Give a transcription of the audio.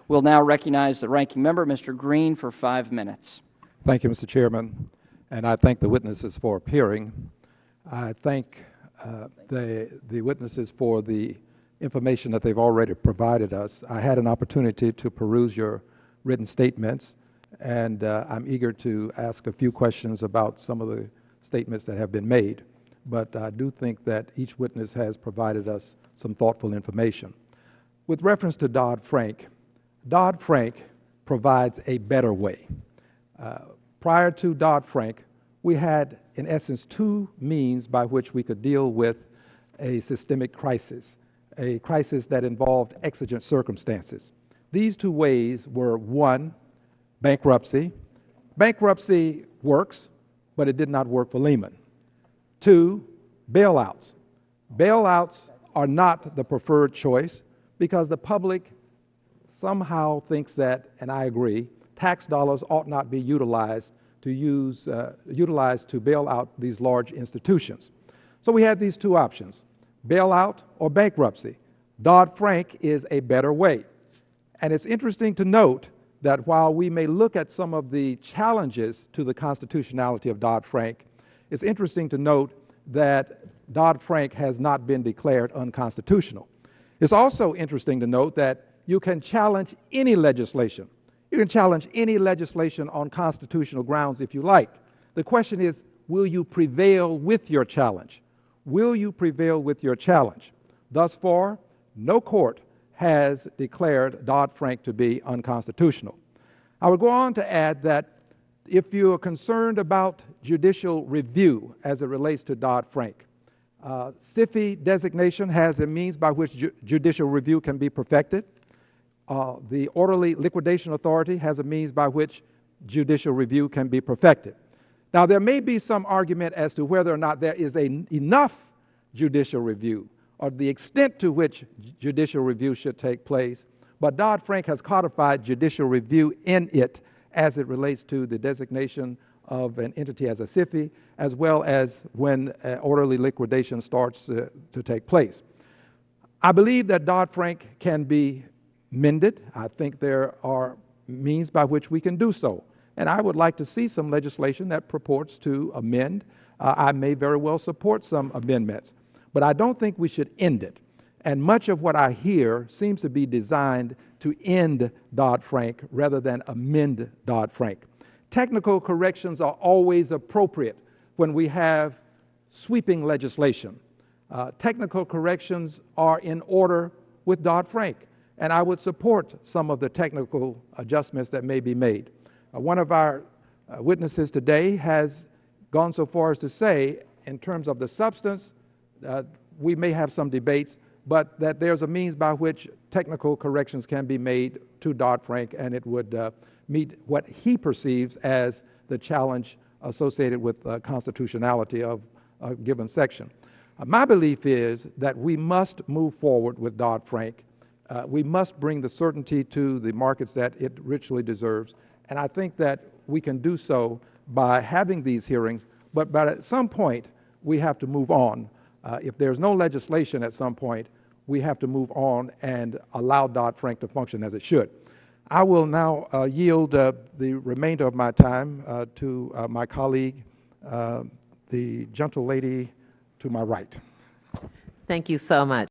We'll now recognize the ranking member, Mr. Green, for 5 minutes. Thank you, Mr. Chairman, and I thank the witnesses for appearing. I thank the witnesses for the information that they've already provided us. I had an opportunity to peruse your written statements, and I'm eager to ask a few questions about some of the statements that have been made. But I do think that each witness has provided us some thoughtful information. With reference to Dodd-Frank, Dodd-Frank provides a better way. Prior to Dodd-Frank, we had, in essence, two means by which we could deal with a systemic crisis, a crisis that involved exigent circumstances. These two ways were, one, bankruptcy. Bankruptcy works, but it did not work for Lehman. Two, bailouts. Bailouts are not the preferred choice because the public somehow thinks that, and I agree, tax dollars ought not be utilized to bail out these large institutions. So we had these two options, bailout or bankruptcy. Dodd-Frank is a better way. And it's interesting to note that while we may look at some of the challenges to the constitutionality of Dodd-Frank, it's interesting to note that Dodd-Frank has not been declared unconstitutional. It's also interesting to note that you can challenge any legislation. You can challenge any legislation on constitutional grounds if you like. The question is, will you prevail with your challenge? Will you prevail with your challenge? Thus far, no court has declared Dodd-Frank to be unconstitutional. I would go on to add that if you are concerned about judicial review as it relates to Dodd-Frank, SIFI designation has a means by which judicial review can be perfected. The Orderly Liquidation Authority has a means by which judicial review can be perfected. Now, there may be some argument as to whether or not there is enough judicial review or the extent to which judicial review should take place, but Dodd-Frank has codified judicial review in it as it relates to the designation of an entity as a SIFI, as well as when orderly liquidation starts to take place. I believe that Dodd-Frank can be mended. I think there are means by which we can do so. And I would like to see some legislation that purports to amend. I may very well support some amendments, but I don't think we should end it. And much of what I hear seems to be designed to end Dodd-Frank rather than amend Dodd-Frank. Technical corrections are always appropriate when we have sweeping legislation. Technical corrections are in order with Dodd-Frank, and I would support some of the technical adjustments that may be made. One of our witnesses today has gone so far as to say, in terms of the substance, we may have some debates, but that there's a means by which technical corrections can be made to Dodd-Frank, and it would meet what he perceives as the challenge associated with constitutionality of a given section. My belief is that we must move forward with Dodd-Frank. We must bring the certainty to the markets that it richly deserves, and I think that we can do so by having these hearings, but at some point we have to move on. If there's no legislation at some point, we have to move on and allow Dodd-Frank to function as it should. I will now yield the remainder of my time to my colleague, the gentle lady to my right. Thank you so much.